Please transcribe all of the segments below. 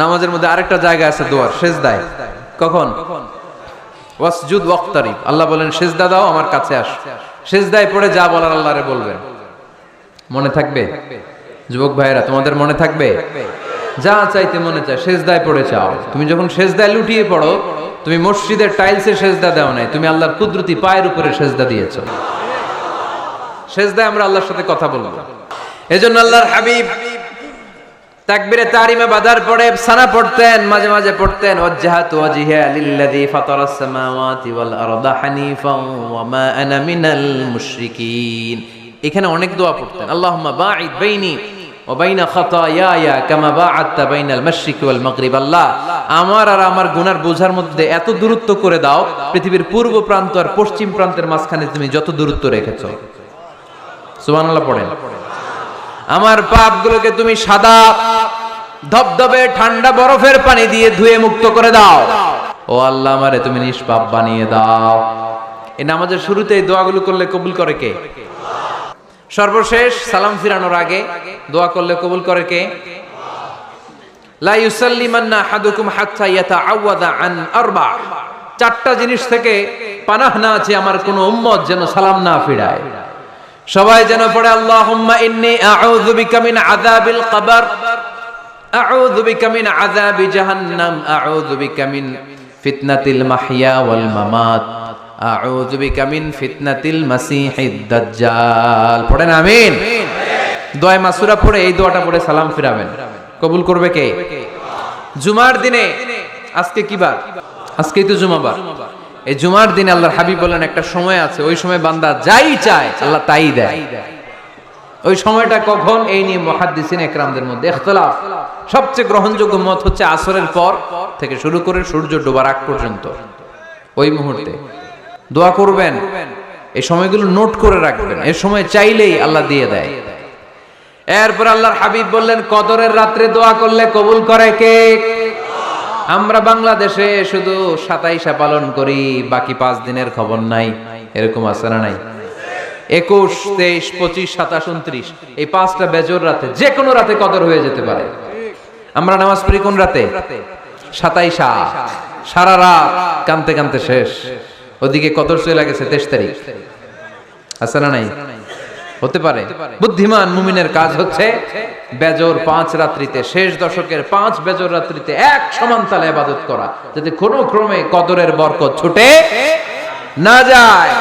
নামাজের মধ্যে আরেকটা জায়গা আছে দোয়ার, সেজদায়। কখন? ওয়াসজুদ ওয়াক্তারিব। আল্লাহ বলেন সেজদা দাও, আমার কাছে আস। সেজদায় পড়ে যা বলার আল্লাহরে বলবেন। মনে থাকবে? যুবক ভাইয়েরা, তোমাদের মনে থাকবে? যা চাইতে মনে চায় সেজদায় পড়ে চাও। তুমি যখন সেজদায় লুটিয়ে পড়ো, তুমি মসজিদের টাইলসে সেজদা দাও নাই, তুমি আল্লাহর কুদরতি পায়ের উপরে সেজদা দিয়েছো। সেজদায় আমরা আল্লাহর সাথে কথা বলবো। এজন্য আল্লাহর হাবিব তাকবীরে তাহরিমে বাঁধার পরে সানা পড়তেন, মাঝে মাঝে পড়তেন ওয়াজহাতু ওয়াজহিয়া লিল্লাযী ফাতারাস সামাওয়াতি ওয়াল আরদা হানিফান ওয়া মা আনা মিনাল মুশরিকিন। এখানে অনেক দোয়া পড়তেন। আল্লাহুম্মা বাঈদ বাইনি ওয়া বাইনা খাতায়ায়া কামা বাআদতা বাইনাল মাশরিকি ওয়াল মাগরিব। আল্লাহ, আমার আর আমার গুনার বোঝার মধ্যে এত দূরত্ব করে দাও, পৃথিবীর পূর্ব প্রান্ত আর পশ্চিম প্রান্তের মাঝখানে তুমি যত দূরত্ব রেখেছো। সুবহানাল্লাহ পড়েন। আমার পাপগুলোকে তুমি সাদা ধবধবে ঠান্ডা বরফের পানি দিয়ে ধুয়ে মুক্ত করে দাও। ও আল্লাহ, আমারে তুমি নিষ্পাপ বানিয়ে দাও। এই নামাজের শুরুতে এই দোয়াগুলো করলে কবুল করে কে? সর্বশেষ সালাম ফিরানোর আগে দোয়া করলে কবুল করে কে? লা ইউসাল্লিমান্না আহাদুকুম হাত্তা ইয়াতাআওয়াদা আন আরবা। চারটা জিনিস থেকে পানাহ না আছে আমার কোন উম্মত যেন সালাম না ফিরায়। সবাই যেন পড়ে আল্লাহুম্মা ইন্নী আউযু বিকা মিন আযাবিল কবর, আউযু বিকা মিন আযাবি জাহান্নাম, আউযু বিকা মিন ফিতনাতিল মাহইয়া ওয়াল মামাত, আউযু বিকা মিন ফিতনাতিল মাসিহিদ দাজ্জাল। পড়েন আমিন। দোয়া মাসুরা পড়ে এই দোয়াটা পড়ে সালাম ফিরাবেন। কবুল করবে কে? জুমার দিনে, আজকে কি বার? আজকেই তো জুমাবার। এই জুমার দিনে আল্লাহর হাবিব বলেন একটা সময় আছে, ওই সময় বান্দা যাই চায় আল্লাহ তাই দেয়। ওই সময়টা কখন? এই নিয়ে মুহাদ্দিসিন ইকরামদের মধ্যে ইখতিলাফ। সবচেয়ে গ্রহণযোগ্য মত হচ্ছে আসরের পর থেকে শুরু করে সূর্য ডোবার আগ পর্যন্ত ওই মুহূর্তে দোয়া করবেন। এই সময়গুলো নোট করে রাখবেন, এই সময় চাইলেই আল্লাহ দিয়ে দেয়। এরপর আল্লাহর হাবিব বললেন কদরের রাত্রে দোয়া করলে কবুল করে কে? আমরা বাংলাদেশে শুধু 27 পালন করি, বাকি 5 দিনের খবর নাই। এরকম আছে না নাই? 21, 23, 25, 27, 29 এই 5টা বেজর রাতে, যে কোনো রাতে কদর হয়ে যেতে পারে। আমরা নামাজ পড়ি কোন রাতে? 27। সারা রাত কানতে কানতে শেষ, ওদিকে কদর চলে গেছে 23 তারিখ। আছে না নাই? হতে পারে। বুদ্ধিমান মুমিনের কাজ হচ্ছে বেজর 5 রাত্রিতে, শেষ দশকের 5 বেজর রাত্রিতে এক সমান তালে ইবাদত করা, যাতে কোনো ক্রমে কদরের বরকত ছুটে না যায়।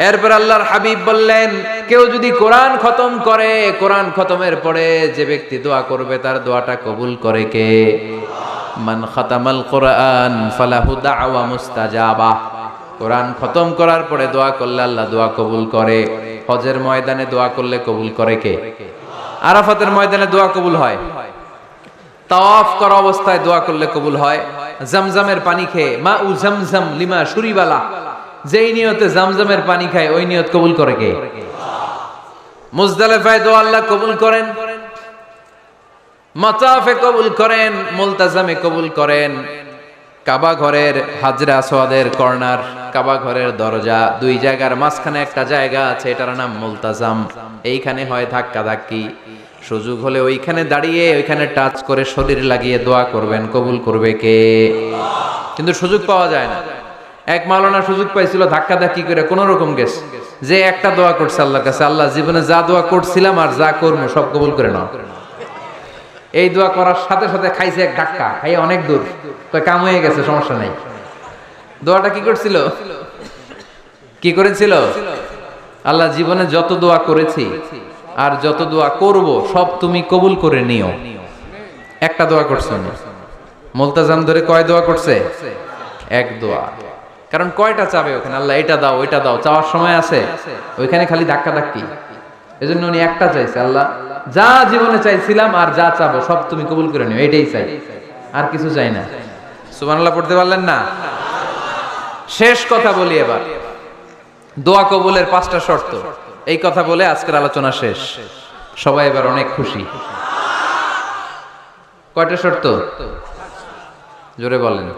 এরপর আল্লাহর হাবিব বললেন কেউ যদি কোরআন খতম করে, কোরআন খতমের পরে যে ব্যক্তি দোয়া করবে তার দোয়াটা কবুল করে কে? মান খাতামাল কোরআন ফালাহু দাওয়া মুস্তাজাবা। কোরআন খতম করার পরে দোয়া করলে আল্লাহ দোয়া কবুল করে। হজের ময়দানে দোয়া করলে কবুল করে কে? আরাফাতের ময়দানে দোয়া কবুল হয়। তাওয়াফ করা অবস্থায় দোয়া করলে কবুল হয়। জামজামের পানি খেয়ে মা উ জামজাম লিমা শুরিবালা, যেই নিয়তে জামজামের পানি খায় ওই নিয়ত কবুল করে কে? মুজদালিফায় দোয়া আল্লাহ কবুল করেন, মাতাফে কবুল করেন, মুলতাজামে কবুল করেন। কাবা ঘরের হাজরে আসওয়াদের কর্নার, কাবা ঘরের দরজা, দুই জায়গার মাঝখানে একটা জায়গা আছে, এটার নাম মুলতাজাম। এইখানে হয় ধাক্কা ধাক্কি। সুযোগ হলে ওইখানে দাঁড়িয়ে ওইখানে টাচ করে শরীর লাগিয়ে দোয়া করবেন, কবুল করবে কে? কিন্তু সুযোগ পাওয়া যায় না। এক মাওলানা সুযোগ পাইছিল ধাক্কা ধাক্কি করে কোন রকম গেছে, যে একটা দোয়া করছে আল্লাহর কাছে, আল্লাহ জীবনে যা দোয়া করছিলাম আর যা করবো সব কবুল করে নাও। এই দোয়া করার সাথে সাথে খাইছে এক ধাক্কা, খাইয়ে অনেক দূর, তো কাম হয়ে গেছে, সমস্যা নাই। দোয়াটা কি করছিল? কি করেছিল? আল্লাহ জীবনে যত দোয়া করেছি আর যত দোয়া করব সব তুমি কবুল করে নিও। একটা দোয়া করছে না। মুলতাজাম ধরে কয় দোয়া করছে? এক দোয়া। কারণ কয়টা চাবে ওখানে? আল্লাহ এটা দাও ওইটা দাও, চাওয়ার সময় আছে? ওইখানে খালি ধাক্কা ধাক্কি। এজন্য উনি একটা চাইছে, আল্লাহ যা জীবনে চাইছিলাম আর যা চাবো সব তুমি কবুল করে নিও, এটাই চাই, আর কিছু চাই না। সুবহানাল্লাহ পড়তে পারলেন না? শেষ কথা বলি এবার, দোয়া কবুলের 5টা শর্ত। এই কথা বলে আজকের আলোচনা শেষ। সবাই এবার অনেক খুশি। কয়টা শর্ত? জোরে বলেন।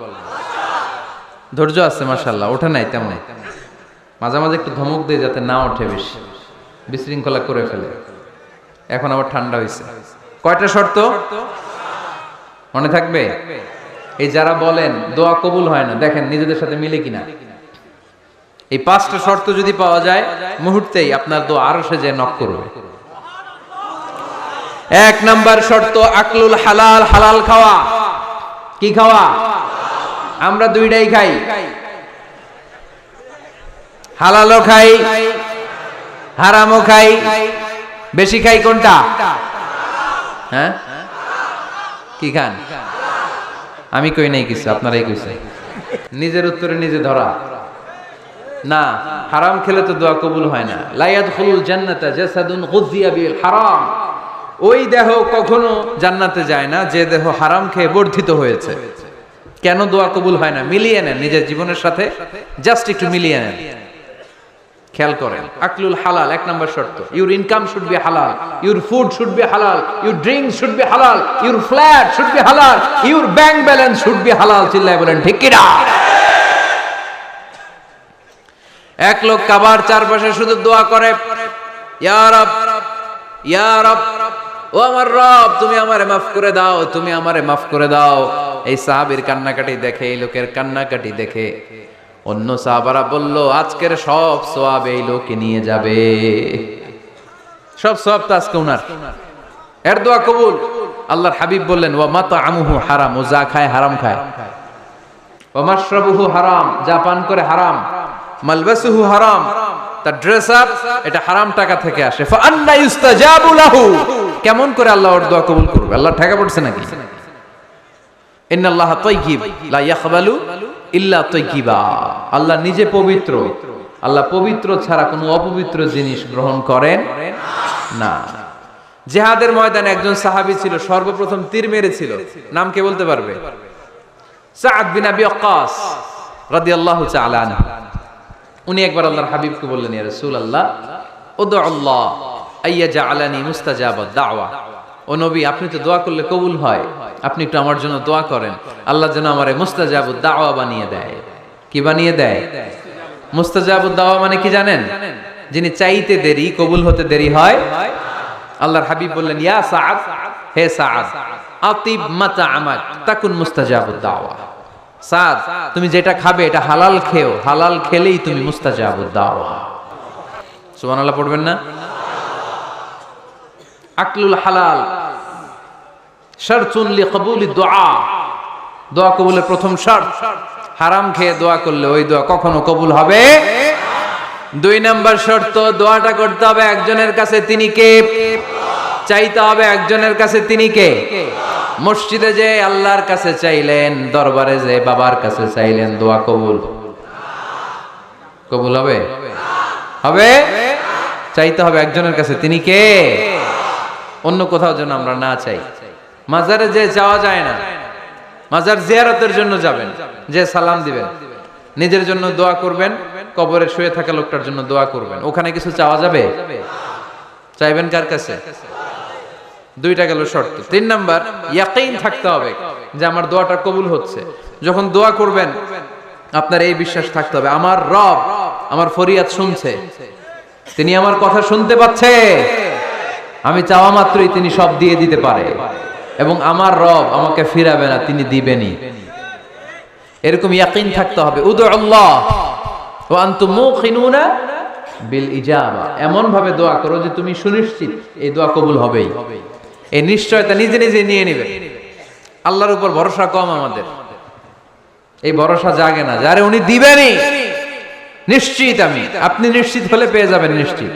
ধৈর্য আছে মাশাআল্লাহ, ওঠে নাই তেমন। মাঝে মাঝে একটু ধমক দিয়ে যাতে না ওঠে, বেশি বিশৃঙ্খলা করে ফেলে। এখন আবার ঠান্ডা হয়েছে। কয়টা শর্ত? মনে থাকবে? এই যারা বলেন দোয়া কবুল হয় না, দেখেন নিজেদের সাথে মিলে কিনা। এই 5টা শর্ত যদি পাওয়া যায়, মুহূর্তেই আপনার দোয়া আরশে যে নক করবে। 1 নাম্বার শর্ত আকলুল হালাল, হালাল খাওয়া। কি খাওয়া? আমরা দুইটাই খাই, হালালও খাই, হারামও খাই। বেশি খাই কোনটা? হ্যাঁ, কি খান? আমি কই নাই কিছু, আপনারাই কইছে। নিজের উত্তরে নিজে ধরা না। হারাম খেলে তো দোয়া কবুল হয় না। লা ইয়াদখুলুল জান্নাতা জাসাদুন গুযিয়া বিল হারাম। ওই দেহ কখনো জান্নাতে যায় না যে দেহ হারাম খেয়ে বর্ধিত হয়েছে। কেন দোয়া কবুল হয় না? মিলিয়ে নেন নিজের জীবনের সাথে, জাস্ট একটু মিলিয়ে নেন, খেয়াল করেন। আকলুল হালাল 1 নাম্বার শর্ত। ইউর ইনকাম শুড বি হালাল, ইউর ফুড শুড বি হালাল, ইউর ড্রিঙ্ক শুড বি হালাল, ইউর ফ্ল্যাট শুড বি হালাল, your bank balance should be হালাল। চিল্লায় বলেন ঠিক কি না? এক লোক কাবার চারপাশে শুধু দোয়া করে, ইয়া রব, ইয়া রব, ও আমার রব, তুমি আমারে মাফ করে দাও, তুমি আমারে মাফ করে দাও। এই সাহাবীর কান্নাকাটি দেখে, এই লোকের কান্নাকাটি দেখে অন্য সাহাবারা বলল, আজকের সব সওয়াব এই লোকে নিয়ে যাবে। সব সওয়াব তো আজকে উনার। এর দোয়া কবুল। আল্লাহর হাবিব বললেন, ওয়া মাতআমুহু হারাম, ও যা খায় হারাম খায়। ওয়া মাশরাবুহু হারাম, যা পান করে হারাম। মালবাসুহু হারাম, তার ড্রেস আপ এটা হারাম টাকা থেকে আসে। ফা আন্না ইউস্তাজাবু লাহু, কেমন করে আল্লাহ ওর দোয়া কবুল করবে? আল্লাহ ঠেকা পড়ছে নাকি? ইন্নাল্লাহা তাইয়্যিব লা ইয়াকবালু ইল্লা তাইয়্যিবা। আল্লাহ নিজে পবিত্র, আল্লাহ পবিত্র ছাড়া কোনো অপবিত্র জিনিস গ্রহণ করেন না। জিহাদের ময়দানে একজন সাহাবী ছিল, সর্বপ্রথম তীর মেরেছিল। নাম কে বলতে পারবে? সাআদ বিন আবি ওয়াক্কাস রাদিয়াল্লাহু তাআলা আনহু। উনি একবার আল্লাহর হাবিবকে বললেন, ইয়া রাসূলুল্লাহ, উদউ আল্লাহ আইয়াজআলানি মুস্তাজাবাদ দাওয়া। ও নবী, আপনি তো দোয়া করলে কবুল হয়, আপনি একটু আমার জন্য দোয়া করেন, আল্লাহ যেন আমারে মুস্তাজাবুদ দাওয়া বানিয়ে দেয়। কি বানিয়ে দেয়? মুস্তাজাবুদ দাওয়া মানে কি জানেন? যিনি চাইতে দেরি, কবুল হতে দেরি হয়। আল্লাহর হাবিব বললেন, ইয়া সাআদ, হে সাআদ, আতিব মাতআমাক তাকুন মুস্তাজাবুদ দাওয়া। সাদ, তুমি যেটা খাবে এটা হালাল খেও, হালাল খেলেই তুমি মুস্তাজাবুদ দাওয়া। সুবহানাল্লাহ পড়বেন না? আকলুল হালাল শারতুন লিকবুলিদ দুআ, দোয়া কবুলের প্রথম শর্ত। হারাম খেয়ে দোয়া করলে ওই দোয়া কখনো কবুল হবে। 2 নাম্বার শর্ত, দোয়াটা করতে হবে একজনের কাছে, তিনি কে? চাইতে হবে একজনের কাছে, তিনি কে? মসজিদে যে আল্লাহর কাছে চাইলেন, দরবারে যে বাবার কাছে চাইলেন, দোয়া কবুল কবুল হবে? হবে? চাইতে হবে একজনের কাছে, তিনি কে? অন্য কোথাও যেন আমরা না চাই। মাজারে যে যাওয়া যায় না, মাজার জিয়ারতের জন্য যাবেন, যে সালাম দিবেন, নিজের জন্য দোয়া করবেন, কবরে শুয়ে থাকা লোকটার জন্য দোয়া করবেন। ওখানে কিছু চাওয়া যাবে? চাইবেন কার কাছে? 2টা গেল শর্ত। 3 নাম্বার, ইয়াকিন থাকতে হবে যে আমার দোয়াটা কবুল হচ্ছে। যখন দোয়া করবেন আপনার এই বিশ্বাস থাকতে হবে, আমার রব আমার ফরিয়াদ শুনছে, তিনি আমার কথা শুনতে পাচ্ছে, আমি চাওয়া মাত্রই তিনি সব দিয়ে দিতে পারে, এবং আমার রব আমাকে ফিরাবে না, তিনি দিবেনই। এরকম ইয়াকিন থাকতে হবে। উদু আল্লাহ ওয়া আনতুম মুকিনুনা বিল ইজাবা, এমন ভাবে দোয়া করো যে তুমি সুনিশ্চিত এই দোয়া কবুল হবেই। এই নিশ্চয়তা নিজে নিজে নিয়ে নেবে। আল্লাহর উপর ভরসা কম আমাদের, এই ভরসা জাগে না, যারে উনি দিবেনই নিশ্চিত আমি। আপনি নিশ্চিত হলে পেয়ে যাবেন নিশ্চিত।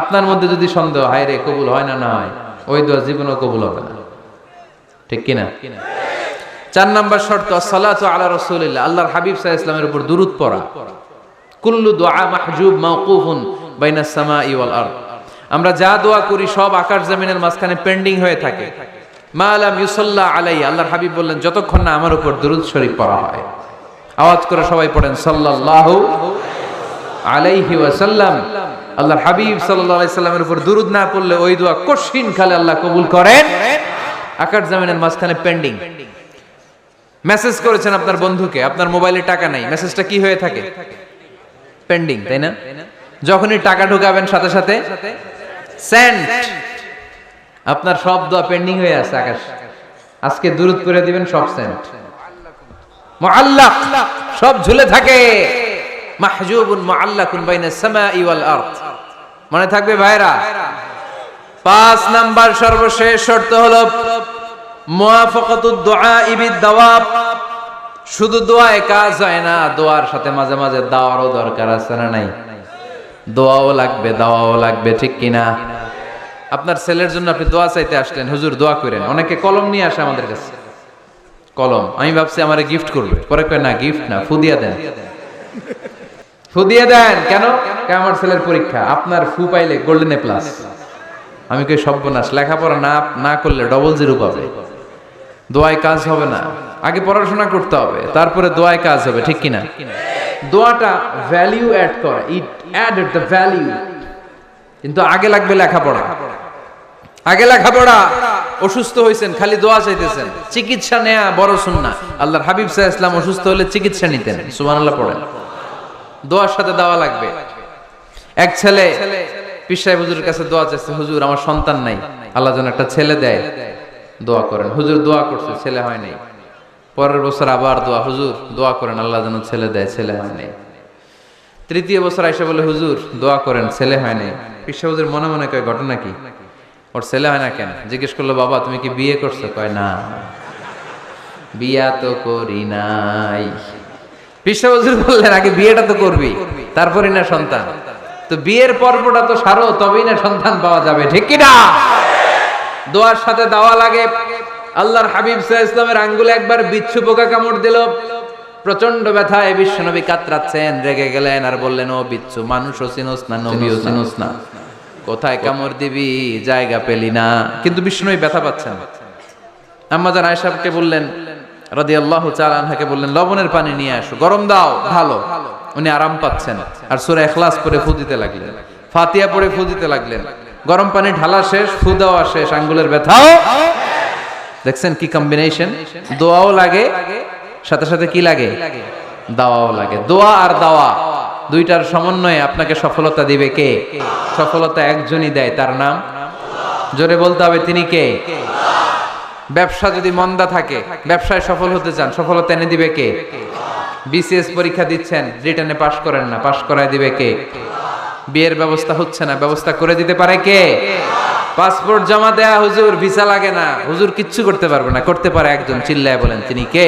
আপনার মধ্যে যদি সন্দেহ, হায় রে কবুল হয় না, না হয়, ওই দোয়া জীবনেও কবুল হবে না। ঠিক কিনা? 4 নাম্বার শর্ত, আসসালাতু আলা রাসূলিল্লাহ, আল্লাহর হাবিব সাল্লাল্লাহু আলাইহি ওয়াসাল্লামের উপর দুরূদ পড়া। কুল্লু দুআ মাহজুব মাওকুফুন বাইনাস সামাই ওয়াল আরদ, আমরা যা দোয়া করি সব আকাশ জমিনের মাঝখানে পেন্ডিং হয়ে থাকে। মা লাম ইউসাল্লা আলাইহি, আল্লাহর হাবিব বললেন যতক্ষণ না আমার উপর দুরূদ শরীফ পড়া হয়। আওয়াজ করে সবাই পড়েন সাল্লাল্লাহু আলাইহি ওয়াসাল্লাম। আল্লাহর হাবিব সাল্লাল্লাহু আলাইহি সাল্লামের উপর দুরূদ না পড়লে ওই দোয়া কঠিন কালে আল্লাহ কবুল করেন। আকাশ জমিনের মাঝখানে পেন্ডিং। মেসেজ করেছেন আপনার বন্ধুকে, আপনার মোবাইলে টাকা নাই, মেসেজটা কি হয়ে থাকে? পেন্ডিং, তাই না? যখনই টাকা ঢুকাবেন সাথে সাথে সেন্ড, আপনার সব দোয়া পেন্ডিং হয়ে আছে আকাশ। আজকে দুরূদ পড়ে দিবেন সব সেন্ট, মুআল্লাক সব ঝুলে থাকে, মাহজুবুন মুআল্লাকুন বাইনাস সামাই ওয়াল আরদ। মনে থাকবে ভাইরা। 5 নাম্বার সর্বশেষ শর্ত হলো মুওয়াফাকাতুদ দুআ বিদ দাওয়াব। শুধু দোয়ায় কাজ হয় না, দোয়ার সাথে মাঝে মাঝে দাওয়ারও দরকার আছে না নাই? দোয়াও লাগবে, দাওয়াও লাগবে, ঠিক কিনা? আপনার ছেলের জন্য আপনি দোয়া চাইতে আসলেন, হুজুর দোয়া করেন। অনেকে কলম নিয়ে আসে আমাদের কাছে, কলম। আমি ভাবছি আমারে গিফট করবে, পরে কয় না গিফট না, ফু দিয়া দেন, ফু দিয়ে দেন। কেন? আমার ছেলের পরীক্ষা, আপনার ফু পাইলে গোল্ডেন এ প্লাস। আমি কই সর্বনাশ, লেখাপড়া না করলে ডবল জিরো পাবে, দোয়ায় কাজ হবে না। আগে পড়াশোনা করতে হবে, তারপরে দোয়ায় কাজ হবে, ঠিক কিনা? দোয়াটা ভ্যালিউ অ্যাড করে, ইট অ্যাডেড দ্য ভ্যালিউ। কিন্তু আগে লাগবে লেখাপড়া, আগে লেখাপড়া। অসুস্থ হয়েছেন, খালি দোয়া চাইতেছেন, চিকিৎসা নেয়া বড় সুন্নাহ। আল্লাহর হাবিব সাল্লাল্লাহু আলাইহি ওয়াসাল্লাম অসুস্থ হলে চিকিৎসা নিতেন, সুবহানাল্লাহ পড়েন। দোয়ার সাথে দাওয়া লাগবে। এক ছেলে পীর সাহেব হুজুরের কাছে দোয়া চাইছে, হুজুর আমার সন্তান নাই, আল্লাহ যেন একটা ছেলে দেয়, দোয়া করেন। হুজুর দোয়া করছে, ছেলে হয় নাই। পরের বছর আবার দোয়া, হুজুর দোয়া করেন আল্লাহ যেন ছেলে দেয়, ছেলে হয় নাই। তৃতীয় বছর আইসা বলে, হুজুর দোয়া করেন, ছেলে হয় নাই। পীর সাহেব হুজুর মনে মনে কয় ঘটনা কি, ওর ছেলে হয় না কেন? জিজ্ঞেস করলো, বাবা তুমি কি বিয়ে করছো? কয় না, বিয়া তো করি নাই। পীর সাহেব হুজুর বললেন, আগে বিয়েটা তো করবি, তারপরই না সন্তান। তো বিয়ের পর্বটা তো সারো, তবেই না সন্তান পাওয়া যাবে, ঠিক কি না? দোয়ার সাথে দাওয়া লাগে। আল্লাহর হাবিব সাল্লাল্লাহু আলাইহি ওয়াসাল্লামের আঙ্গুলে একবার বিচ্ছু পোকা কামড় দিল, প্রচন্ড ব্যথায় বিশ্বনবী কাতরাচ্ছেন, রেগে গেলেন আর বললেন, ও বিচ্ছু, মানুষও চিনোস না, নবীও চিনোস না, কোথায় কামড় দিবি, জায়গা পেলি না। কিন্তু বিশ্বনবী ব্যথা পাচ্ছেন। আম্মা জান আয়েশাকে বললেন রাদিয়াল্লাহু তাআলা আনহাকে বললেন, লবণের পানি নিয়ে আসো, গরম দাও, ঢালো। উনি আরাম পাচ্ছেন। আর সূরা ইখলাস পড়ে ফু দিতে লাগলেন, ফাতিহা পড়ে ফু দিতে লাগলেন। গরম পানি ঢালা শেষ, ফু দেওয়া শেষ, আঙ্গুলের ব্যথাও। দেখছেন কি কম্বিনেশন? দোয়াও লাগে, সাথে সাথে কি লাগে, দাওয়াও লাগে। দোয়া আর দাওয়া দুইটার সমন্বয়ে আপনাকে সফলতা দিবে কে? সফলতা একজনই দেয়, তার নাম জোরে বলতে হবে, তিনি কে? ব্যবসা যদি মন্দা থাকে, ব্যবসায় সফল হতে চান, সফলতা এনে দিবে কে? বিসিএস পরীক্ষা দিচ্ছেন, রিটেনে পাশ করেন না, পাশ করায় দিবে কে? বিয়ের ব্যবস্থা হচ্ছে না, ব্যবস্থা করে দিতে পারে কে? পাসপোর্ট জমা দেয়া, হুজুর ভিসা লাগে না, হুজুর কিচ্ছু করতে পারবে না, করতে পারে একজন, চিল্লায় বলেন তিনি কে?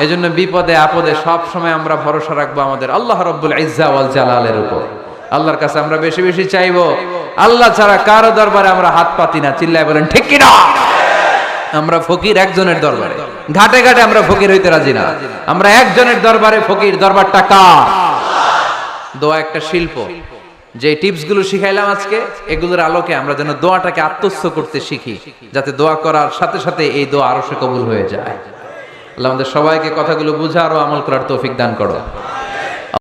এজন্য বিপদে আপদে সব সময় আমরা ভরসা রাখবো আমাদের আল্লাহ রাব্বুল ইজ্জা ওয়াল জালালের উপর। আল্লাহর কাছে আমরা বেশি বেশি চাইবো। আল্লাহ ছাড়া কারো দরবারে আমরা হাত পাতি না, চিল্লায় বলেন ঠিক কি না? আমরা ফকির একজনের দরবারে, ঘাটে ঘাটে আমরা ফকির হইতে রাজি না, আমরা একজনের দরবারে ফকির। দরবারটা কার? দোয়া একটা শিল্প। যে টিপস গুলো শিখাইলাম আজকে, এগুলোর আলোকে আমরা যেন দোয়াটাকে আত্মস্থ করতে শিখি, যাতে দোয়া করার সাথে সাথে এই দোয়া আরো সে কবুল হয়ে যায়। আল্লাহ আমাদের সবাইকে কথাগুলো বুঝার ও আমল করার তৌফিক দান করো।